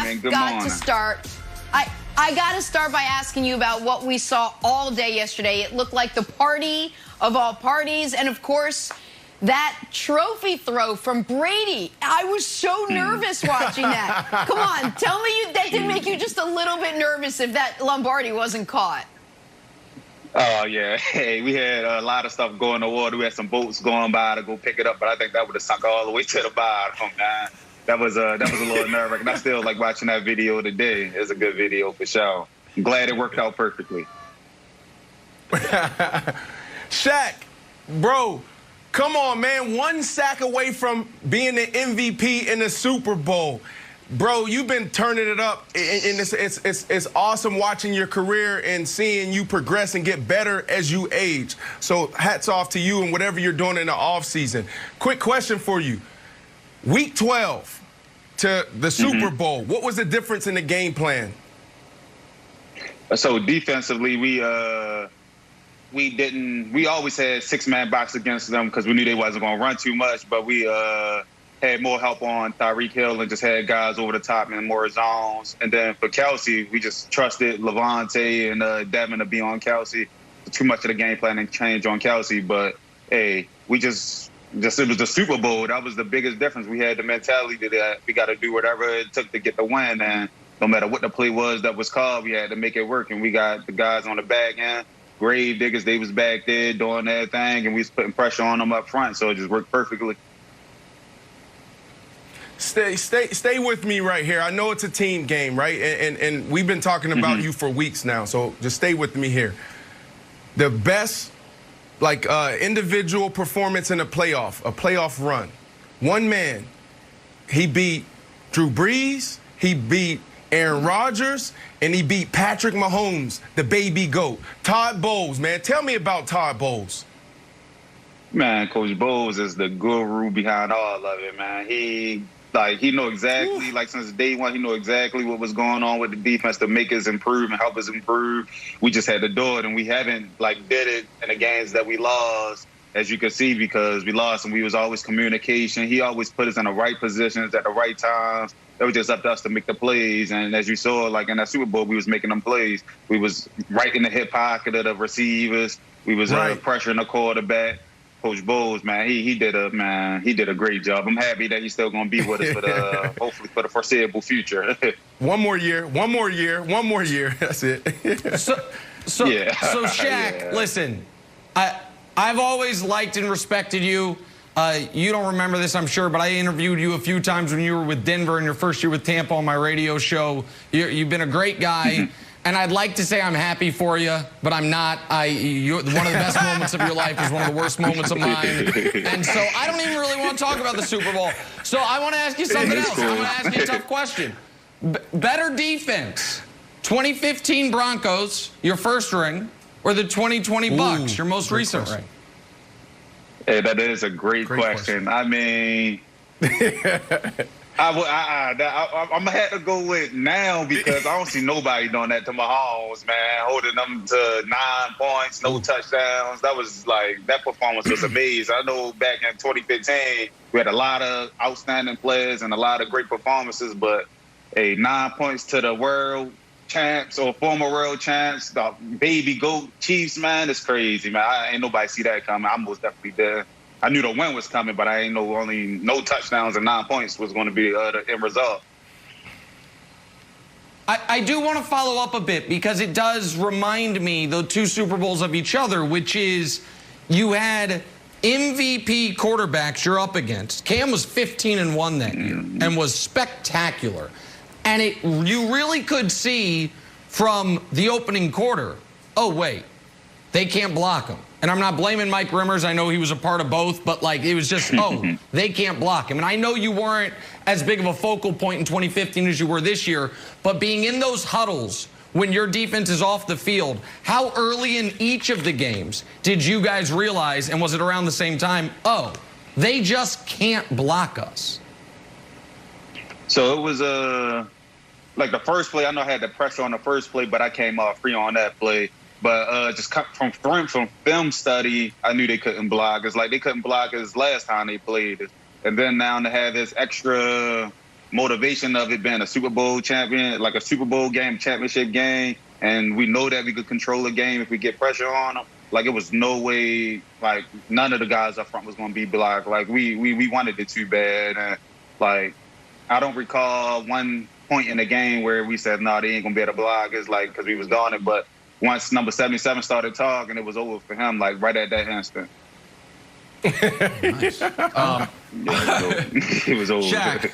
and good morning. I got to start by asking you about what we saw all day yesterday. It looked like the party of all parties, and of course, that trophy throw from Brady. I was so nervous watching that. Come on, tell me that didn't make you just a little bit nervous if that Lombardi wasn't caught. Oh, yeah. Hey, we had a lot of stuff going on the water. We had some boats going by to go pick it up, but I think that would have sunk all the way to the bottom, man. That was a little nerve-wracking. I still like watching that video today. It's a good video for sure. I'm glad it worked out perfectly. Shaq, bro, come on, man. 1 sack away from being the MVP in the Super Bowl. Bro, you've been turning it up, and it's awesome watching your career and seeing you progress and get better as you age. So hats off to you and whatever you're doing in the offseason. Quick question for you. Week 12 to the Super Bowl, what was the difference in the game plan? So defensively, we always had 6-man box against them because we knew they wasn't going to run too much, but we had more help on Tyreek Hill and just had guys over the top and more zones. And then for Kelsey, we just trusted Levante and Devin to be on Kelsey. Too much of the game plan and change on Kelsey, but hey, we just it was the Super Bowl. That was the biggest difference. We had the mentality that we got to do whatever it took to get the win, and no matter what the play was that was called, we had to make it work. And we got the guys on the back end, grave diggers. They was back there doing their thing, and we was putting pressure on them up front. So it just worked perfectly. Stay with me right here. I know it's a team game, right? And we've been talking about you for weeks now. So just stay with me here. The best, individual performance in a playoff run. One man, he beat Drew Brees, he beat Aaron Rodgers, and he beat Patrick Mahomes, the baby GOAT. Todd Bowles, man. Tell me about Todd Bowles. Man, Coach Bowles is the guru behind all of it, man. He know exactly, since day one, he know exactly what was going on with the defense to make us improve and help us improve. We just had to do it, and we haven't, did it in the games that we lost, as you can see, because we lost, and we was always communication. He always put us in the right positions at the right times. It was just up to us to make the plays, and as you saw, in that Super Bowl, we was making them plays. We was right in the hip pocket of the receivers. We was pressuring the quarterback. Coach Bowles, man, he did a great job. I'm happy that he's still going to be with us for the hopefully for the foreseeable future. One more year. That's it. So Shaq, listen, I've always liked and respected you. You don't remember this, I'm sure, but I interviewed you a few times when you were with Denver in your first year with Tampa on my radio show. You've been a great guy. And I'd like to say I'm happy for you, but I'm not. One of the best moments of your life is one of the worst moments of mine. And so I don't even really want to talk about the Super Bowl. So I want to ask you something else. I want to ask you a tough question. Better defense, 2015 Broncos, your first ring, or the 2020 Bucks, your most recent ring? Hey, that is a great question. I mean... I'm gonna have to go with now because I don't see nobody doing that to Mahomes, man. Holding them to 9 points, no touchdowns. That was that performance was amazing. I know back in 2015 we had a lot of outstanding players and a lot of great performances, but 9 points to the world champs or former world champs, the baby GOAT Chiefs, man, it's crazy, man. Ain't nobody see that coming. I most definitely did. I knew the win was coming, but I ain't know only no touchdowns and 9 points was going to be the end result. I do want to follow up a bit because it does remind me, the two Super Bowls of each other, which is you had MVP quarterbacks you're up against. Cam was 15-1 that year and was spectacular. And you really could see from the opening quarter, oh, wait, they can't block him. And I'm not blaming Mike Rimmers. I know he was a part of both, but it was just, they can't block him. And I know you weren't as big of a focal point in 2015 as you were this year, but being in those huddles when your defense is off the field, how early in each of the games did you guys realize, and was it around the same time, they just can't block us? So it was the first play, I know I had the pressure on the first play, but I came off free on that play. But just from film study, I knew they couldn't block us. They couldn't block us last time they played us. And then now to have this extra motivation of it being a Super Bowl champion, like a Super Bowl game, championship game, and we know that we could control the game if we get pressure on them. Like, it was no way, like, none of the guys up front was going to be blocked. Like, we wanted it too bad. And, like, I don't recall one point in the game where we said, no, they ain't going to be able to block. It's like, because we was on it. But once number 77 started talking, it was over for him, like, right at that instant. Nice. It was over. Shaq,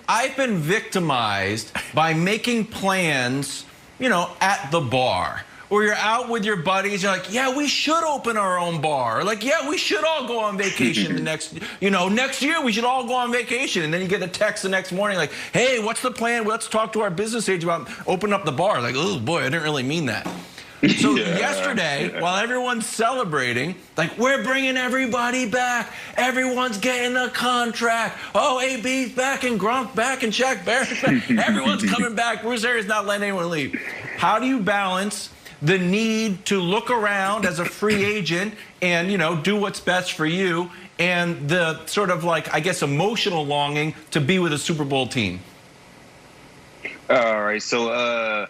I've been victimized by making plans, you know, at the bar. Where you're out with your buddies, you're like, yeah, we should open our own bar. Or like, yeah, we should all go on vacation next year we should all go on vacation. And then you get a text the next morning like, hey, what's the plan? Let's talk to our business agent about opening up the bar. Like, oh boy, I didn't really mean that. So yesterday, while everyone's celebrating, like, we're bringing everybody back. Everyone's getting a contract. Oh, AB's back and Gronk back and Shaq Barrett's back. Everyone's coming back. Bruce Arians not letting anyone leave. How do you balance the need to look around as a free agent and, you know, do what's best for you and the sort of, like, I guess, emotional longing to be with a Super Bowl team? All right, so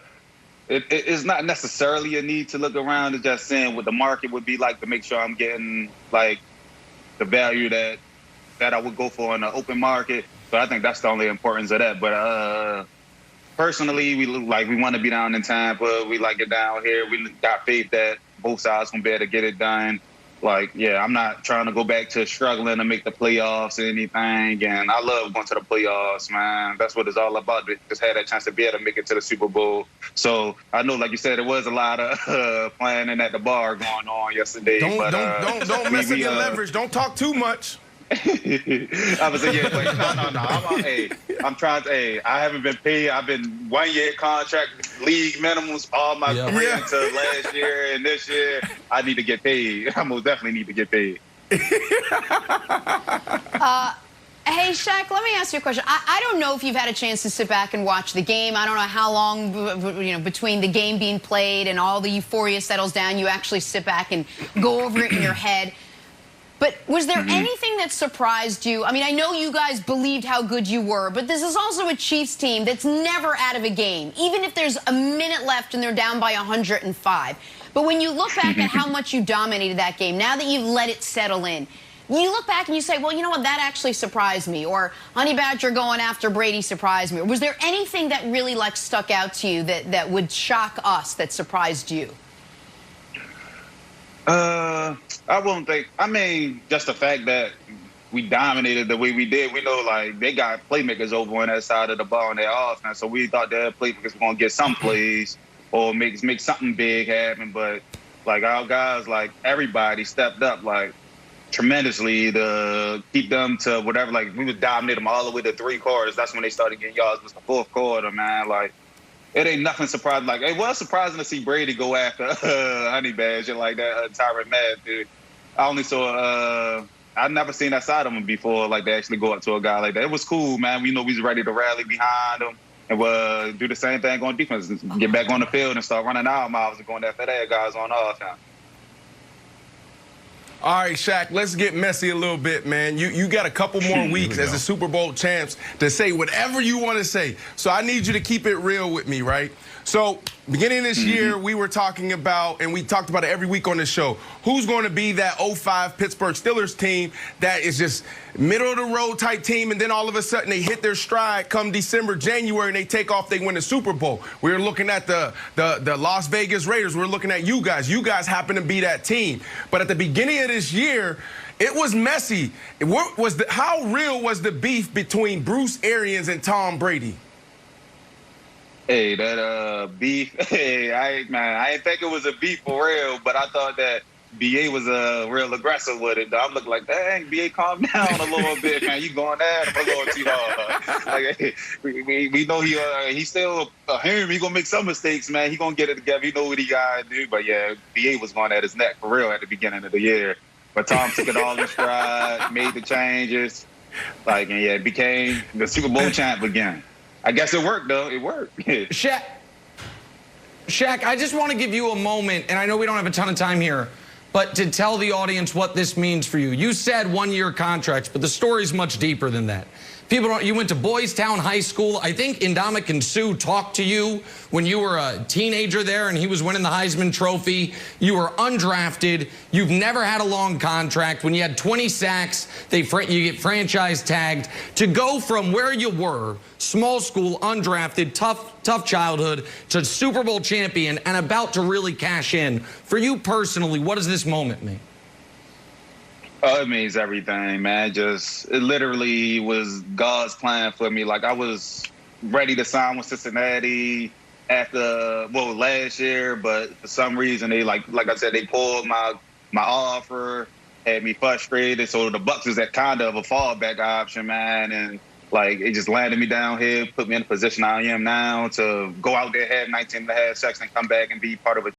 it's not necessarily a need to look around. It's just saying what the market would be like to make sure I'm getting, like, the value that I would go for in the open market. So I think that's the only importance of that. But personally, we want to be down in Tampa. We like it down here. We got faith that both sides can be able to get it done. Like, yeah, I'm not trying to go back to struggling to make the playoffs or anything. And I love going to the playoffs, man. That's what it's all about. Just had that chance to be able to make it to the Super Bowl. So I know, like you said, there was a lot of planning at the bar going on yesterday. Don't mess up your leverage. Don't talk too much. I was like, yeah, but no. I'm trying to. I haven't been paid. I've been 1 year contract, league minimums, all my career until last year and this year. I need to get paid. I most definitely need to get paid. Hey, Shaq, let me ask you a question. I don't know if you've had a chance to sit back and watch the game. I don't know how long, you know, between the game being played and all the euphoria settles down, you actually sit back and go over it in your head. But was there anything that surprised you? I mean, I know you guys believed how good you were, but this is also a Chiefs team that's never out of a game, even if there's a minute left and they're down by 105. But when you look back at how much you dominated that game, now that you've let it settle in, you look back and you say, well, you know what, that actually surprised me. Or Honey Badger going after Brady surprised me. Or was there anything that really, like, stuck out to you that would shock us, that surprised you? I won't think. I mean, just the fact that we dominated the way we did. We know, like, they got playmakers over on that side of the ball on their offense, so we thought their playmakers were gonna get some plays or make something big happen. But, like, our guys, like, everybody stepped up, like, tremendously to keep them to whatever. Like, we would dominate them all the way to 3 quarters. That's when they started getting yards. It was the 4th quarter, man. Like, it ain't nothing surprising. Like, it was surprising to see Brady go after Honey Badger like that, Tyrann Mathieu. I only saw, I've never seen that side of him before, like, they actually go up to a guy like that. It was cool, man. We know we was ready to rally behind him and do the same thing on defense, get back on the field and start running our mouths and going after that guys on offense. All right, Shaq, let's get messy a little bit, man. You got a couple more weeks as the Super Bowl champs to say whatever you want to say. So I need you to keep it real with me, right? So beginning of this year, we were talking about, and we talked about it every week on the show, who's going to be that 05 Pittsburgh Steelers team that is just middle-of-the-road type team, and then all of a sudden they hit their stride come December, January, and they take off, they win the Super Bowl. We were looking at the Las Vegas Raiders. We were looking at you guys. You guys happen to be that team. But at the beginning of this year, it was messy. How real was the beef between Bruce Arians and Tom Brady? Hey, that beef. Hey, I didn't think it was a beef for real, but I thought that BA was real aggressive with it. I'm looking like, dang, BA, calm down a little bit, man. You going at him a little too hard. Like, hey, we know he's still a human. He gonna make some mistakes, man. He gonna get it together. He know what he gotta do. But yeah, BA was going at his neck for real at the beginning of the year. But Tom took it all in stride, made the changes, like, and yeah, became the Super Bowl champ again. I guess it worked, though. It worked. Shaq, I just want to give you a moment, and I know we don't have a ton of time here, but to tell the audience what this means for you. You said one-year contracts, but the story's much deeper than that. People don't, you went to Boys Town High School. I think Ndamukong Suh talked to you when you were a teenager there and he was winning the Heisman Trophy. You were undrafted. You've never had a long contract. When you had 20 sacks, you get franchise tagged. To go from where you were, small school, undrafted, tough childhood, to Super Bowl champion and about to really cash in. For you personally, what does this moment mean? Oh, it means everything, man. It literally was God's plan for me. Like, I was ready to sign with Cincinnati after, last year, but for some reason they, like I said, they pulled my offer, had me frustrated. So the Bucs is that kind of a fallback option, man. And like, it just landed me down here, put me in the position I am now to go out there, have 19 and a half sacks, and come back and be part of a